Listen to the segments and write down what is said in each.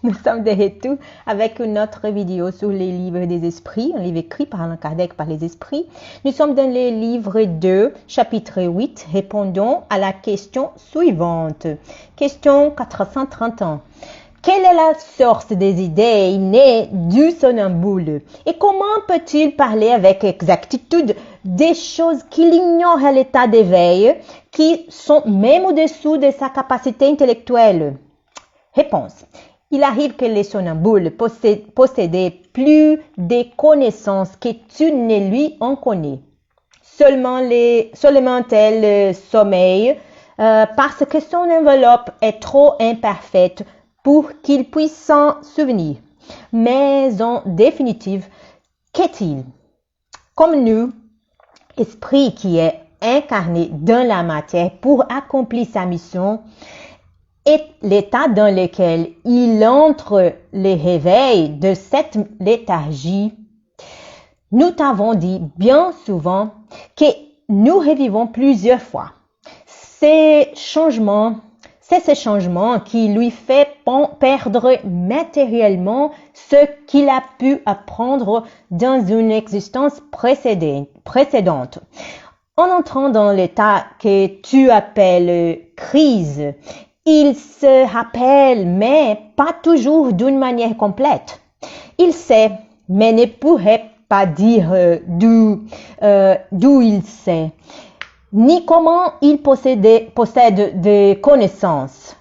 nous sommes de retour avec une autre vidéo sur les livres des esprits, un livre écrit par Allan Kardec par les esprits. Nous sommes dans le livre 2, chapitre 8, répondons à la question suivante. Question 431. Quelle est la source des idées innées du somnambule et comment peut-il parler avec exactitude des choses qu'il ignore à l'état d'éveil qui sont même au-dessous de sa capacité intellectuelle? Réponse. Il arrive que les somnambules possédaient plus de connaissances que tu ne lui en connais. Seulement tel sommeil parce que son enveloppe est trop imparfaite pour qu'il puisse s'en souvenir. Mais en définitive, qu'est-il? Comme nous, esprit qui est incarné dans la matière pour accomplir sa mission, et l'état dans lequel il entre le réveil de cette léthargie, nous t'avons dit bien souvent que nous revivons plusieurs fois. C'est ce changement qui lui fait perdre matériellement ce qu'il a pu apprendre dans une existence précédente. En entrant dans l'état que tu appelles crise, il se rappelle, mais pas toujours d'une manière complète. Il sait, mais ne pourrait pas dire d'où il sait, ni comment il possède ses connaissances.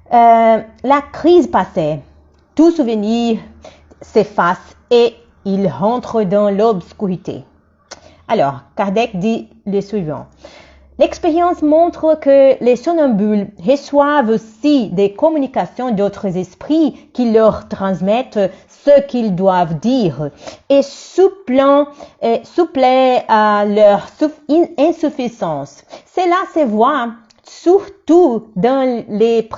La crise passée, tout souvenir s'efface et il rentre dans l'obscurité. Alors, Kardec dit le suivant. L'expérience montre que les somnambules reçoivent aussi des communications d'autres esprits qui leur transmettent ce qu'ils doivent dire et suppléent à leur insuffisance. Cela se voit surtout dans les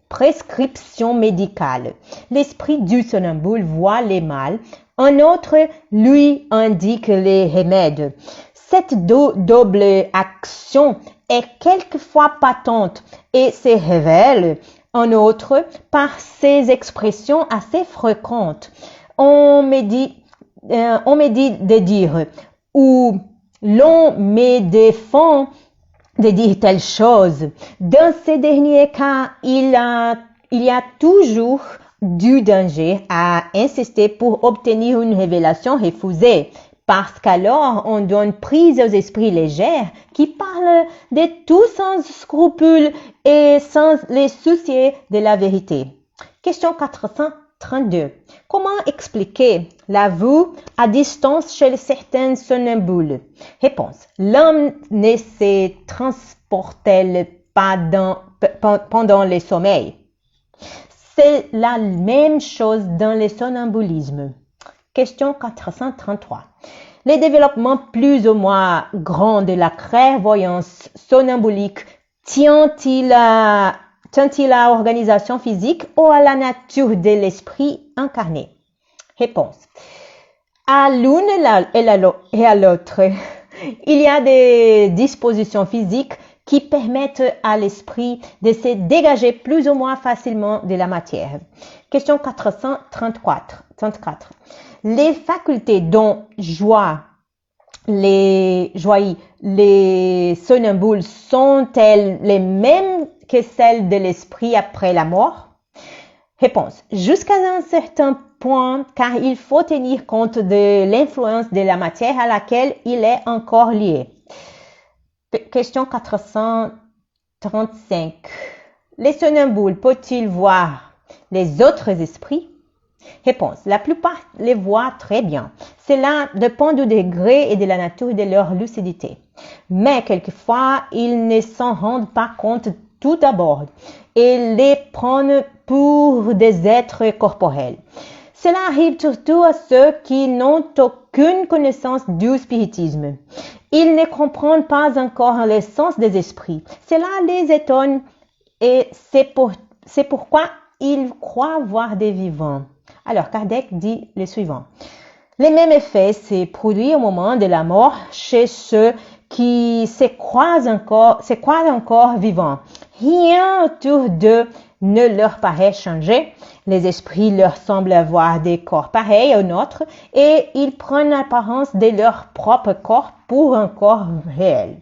prescriptions médicales. L'esprit du somnambule voit les mal, un autre lui indique les remèdes. Cette double action est quelquefois patente et se révèle en outre par ces expressions assez fréquentes. On me dit de dire ou l'on me défend de dire telle chose. Dans ces derniers cas, il y a toujours du danger à insister pour obtenir une révélation refusée. Parce qu'alors, on donne prise aux esprits légers qui parlent de tout sans scrupule et sans les soucier de la vérité. Question 432. Comment expliquer la vue à distance chez certains somnambules? Réponse. L'homme ne se transporte-t-elle pas pendant le sommeil? C'est la même chose dans le somnambulisme. Question 433. Les développements plus ou moins grands de la clairvoyance somnambulique tient-il à l'organisation physique ou à la nature de l'esprit incarné? Réponse. À l'une et à l'autre, il y a des dispositions physiques qui permettent à l'esprit de se dégager plus ou moins facilement de la matière. Question 434. Les facultés dont les somnambules sont-elles les mêmes que celles de l'esprit après la mort? Réponse. Jusqu'à un certain point, car il faut tenir compte de l'influence de la matière à laquelle il est encore lié. Question 435. Les somnambules peuvent-ils voir les autres esprits? Réponse. La plupart les voient très bien. Cela dépend du degré et de la nature de leur lucidité. Mais quelquefois, ils ne s'en rendent pas compte tout d'abord et les prennent pour des êtres corporels. Cela arrive surtout à ceux qui n'ont aucune connaissance du spiritisme. Ils ne comprennent pas encore l'essence des esprits. Cela les étonne et c'est pourquoi ils croient voir des vivants. Alors, Kardec dit le suivant. Le même effet s'est produit au moment de la mort chez ceux qui se croient encore vivants. Rien autour d'eux ne leur paraît changé. Les esprits leur semblent avoir des corps pareils aux nôtres et ils prennent l'apparence de leur propre corps pour un corps réel.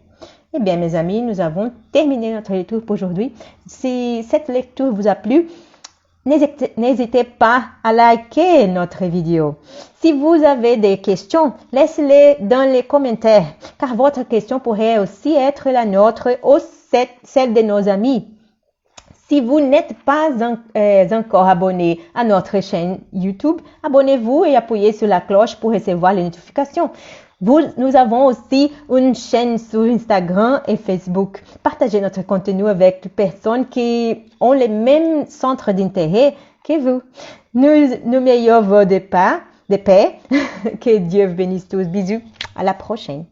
Eh bien, mes amis, nous avons terminé notre lecture pour aujourd'hui. Si cette lecture vous a plu, n'hésitez pas à liker notre vidéo. Si vous avez des questions, laissez-les dans les commentaires, car votre question pourrait aussi être la nôtre ou celle de nos amis. Si vous n'êtes pas encore abonné à notre chaîne YouTube, abonnez-vous et appuyez sur la cloche pour recevoir les notifications. Nous avons aussi une chaîne sur Instagram et Facebook. Partagez notre contenu avec des personnes qui ont les mêmes centres d'intérêt que vous. Nos meilleurs vœux de paix. Que Dieu bénisse tous. Bisous. À la prochaine.